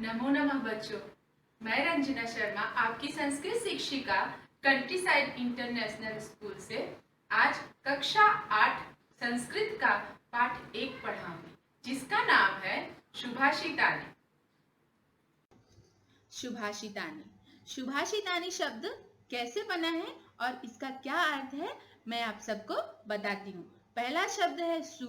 नमो नमः बच्चों। मैं रंजना शर्मा आपकी संस्कृत शिक्षिका कंट्री साइड इंटरनेशनल स्कूल से आज कक्षा 8 संस्कृत का पाठ 1 पढ़ाऊंगी, जिसका नाम है सुभाषितानी। सुभाषितानी। सुभाषितानी शब्द कैसे बना है और इसका क्या अर्थ है, मैं आप सबको बताती हूँ। पहला शब्द है सु,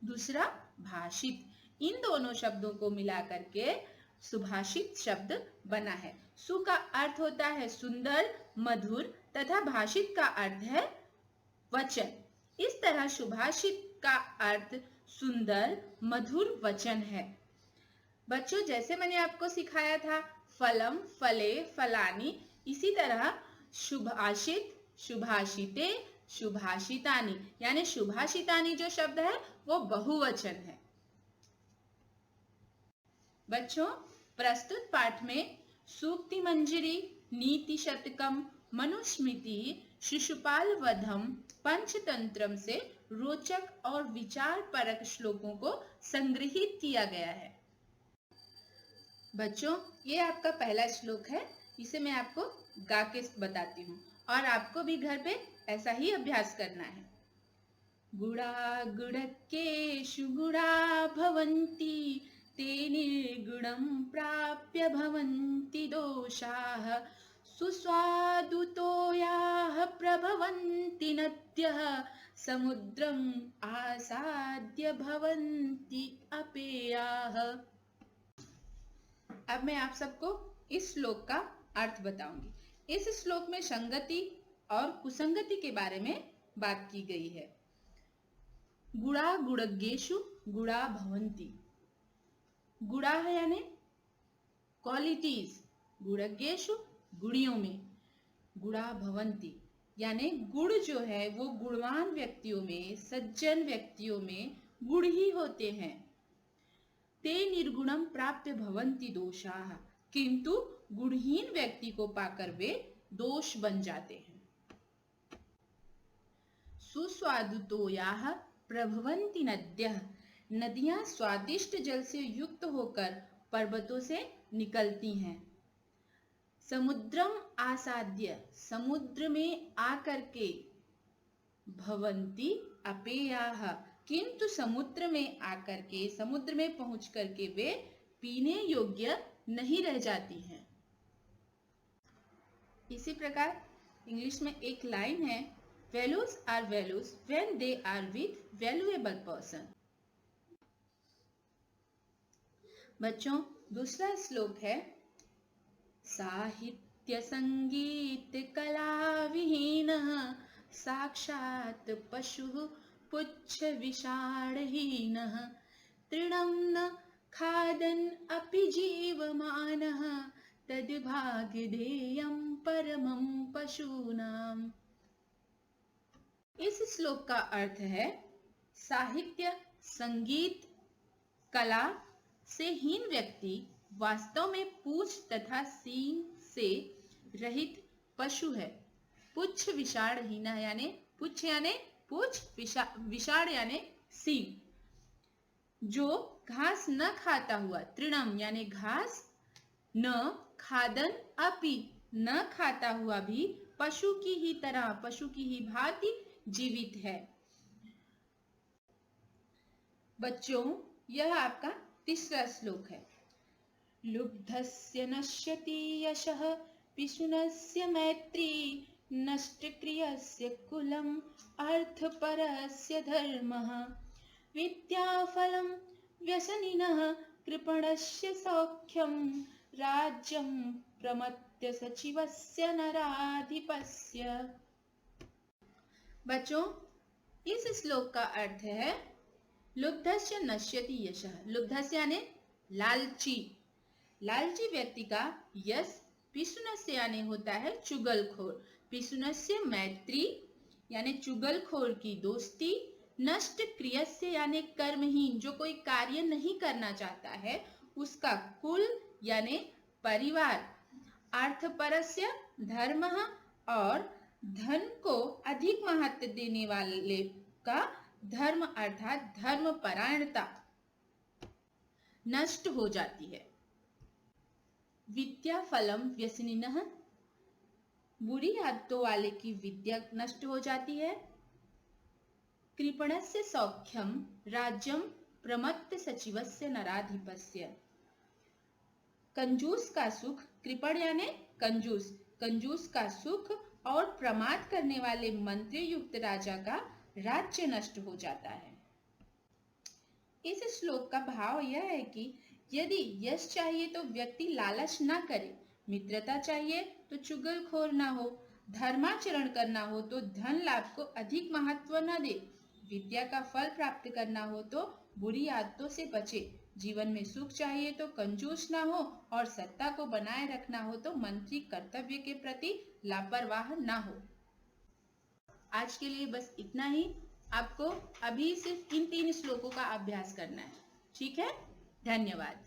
दूसरा भाषित। इन दोनों शब्दों को मिला करके सुभाषित शब्द बना है। सु का अर्थ होता है सुंदर, मधुर तथा भाषित का अर्थ है वचन। इस तरह सुभाषित का अर्थ सुंदर, मधुर वचन है। बच्चों, जैसे मैंने आपको सिखाया था फलम, फले, फलानी, इसी तरह सुभाषित, सुभाषिते, सुभाषितानी, यानी सुभाषितानी जो शब्द है वो बहुवचन है। बच्चों, प्रस्तुत पाठ में सूक्ति मंजरी, नीति शतकम, मनुस्मृति, शिशुपाल वधम, पंचतंत्रम से रोचक और विचार परक श्लोकों को संग्रहित किया गया है। बच्चों, ये आपका पहला श्लोक है। इसे मैं आपको गा के बताती हूँ और आपको भी घर पे ऐसा ही अभ्यास करना है। गुड़ा गुड़केषु गुड़ा भवन्ति, ते निर्गुणं प्राप्य भवन्ति दोषाः, सुस्वादुतोयाः प्रभवन्ति नद्यः, समुद्रम् आसाद्य भवन्ति अपेयाः। अब मैं आप सबको इस श्लोक का अर्थ बताऊंगी। इस श्लोक में संगति और कुसंगति के बारे में बात की गई है। गुड़ा गुड़गेशु गुड़ा भवन्ति। गुड़ा है यानी क्वालिटीज, गुड़गेशु गुड़ियों में, गुड़ा भवन्ति यानी गुण जो है वो गुणवान व्यक्तियों में, सज्जन व्यक्तियों में गुण ही होते हैं। ते निर्गुणम प्राप्य भवन्ति दोषाः, किंतु गुणहीन व्यक्ति को पाकर वे दोष बन जाते हैं। सुस्वादुतोयाः प्रभवन्ति नद्यः, नदियां स्वादिष्ट जल से युक्त होकर पर्वतों से निकलती हैं। समुद्रम आसाद्य, समुद्र में आकर के, भवन्ति अपेयाः, किंतु समुद्र में आकर के, समुद्र में पहुंच करके वे पीने योग्य नहीं रह जाती हैं। इसी प्रकार इंग्लिश में एक लाइन है, values are values when they are with valuable person. बच्चों, दूसरा श्लोक है, साहित्य संगीत कला विहीनः, साक्षात् पशुः पुच्छ विषाणहीनः, तृणं न खादन् अपि जीवमानः, तद्भाग्यधेयं परमं पशूनाम्। इस श्लोक का अर्थ है, साहित्य, संगीत, कला से हीन व्यक्ति वास्तव में पूंछ तथा सींग से रहित पशु है। पुच्छ विषाणहीना यानी पुच्छ यानी पूंछ, विषाण यानी सींग, जो घास न खाता हुआ, तृणम यानी घास, न खादन अपि न खाता हुआ भी, पशु की ही तरह, पशु की ही भांति जीवित है। बच्चों, यह आपका तीसरा श्लोक है। लुब्धस्य नश्यति यशः, पिशुनस्य मैत्री, नष्टक्रियस्य कुलम्, अर्थपरस्य धर्मः, विद्याफलं व्यसनिनः, कृपणस्य सौख्यं, राज्यं प्रमत्य सचिवस्य नराधिपस्य। बच्चों, इस श्लोक का अर्थ है, लुब्धस्य नश्यति यशः। लुब्धस्य यानी लालची, लालची व्यक्ति का यश, पिशुनस्य यानी होता है चुगलखोर, पिशुनस्य मैत्री यानी चुगलखोर की दोस्ती, नष्ट क्रियस्य यानी कर्महीन, जो कोई कार्य नहीं करना चाहता है, उसका कुल यानी परिवार, अर्थपरस्य धर्मः, और धन को अधिक महत्व देने वाले का धर्म अर्थात धर्मपरायणता नष्ट हो जाती है। विद्या फलम व्यसनिनः, बुरी आदतों वाले की विद्या नष्ट हो जाती है। कृपणस्य सौख्यम राज्यम प्रमत्त सचिवस्य नराधिपस्य, कंजूस का सुख, कृपण यानी कंजूस, कंजूस का सुख और प्रमाद करने वाले मंत्री युक्त राजा का राज्य नष्ट हो जाता है। इस श्लोक का भाव यह है कि यदि यश चाहिए तो व्यक्ति लालच न करे, मित्रता चाहिए तो चुगलखोर न हो, धर्माचरण करना हो तो धन लाभ को अधिक महत्व न दे, विद्या का फल प्राप्त करना हो तो बुरी आदतों से बचे, जीवन में सुख चाहिए तो कंजूस न हो और सत्ता को बनाए रखना हो तो मंत्री कर्तव्य के प्रति लापरवाह न हो। आज के लिए बस इतना ही। आपको अभी सिर्फ इन 3 श्लोकों का अभ्यास करना है। ठीक है, धन्यवाद।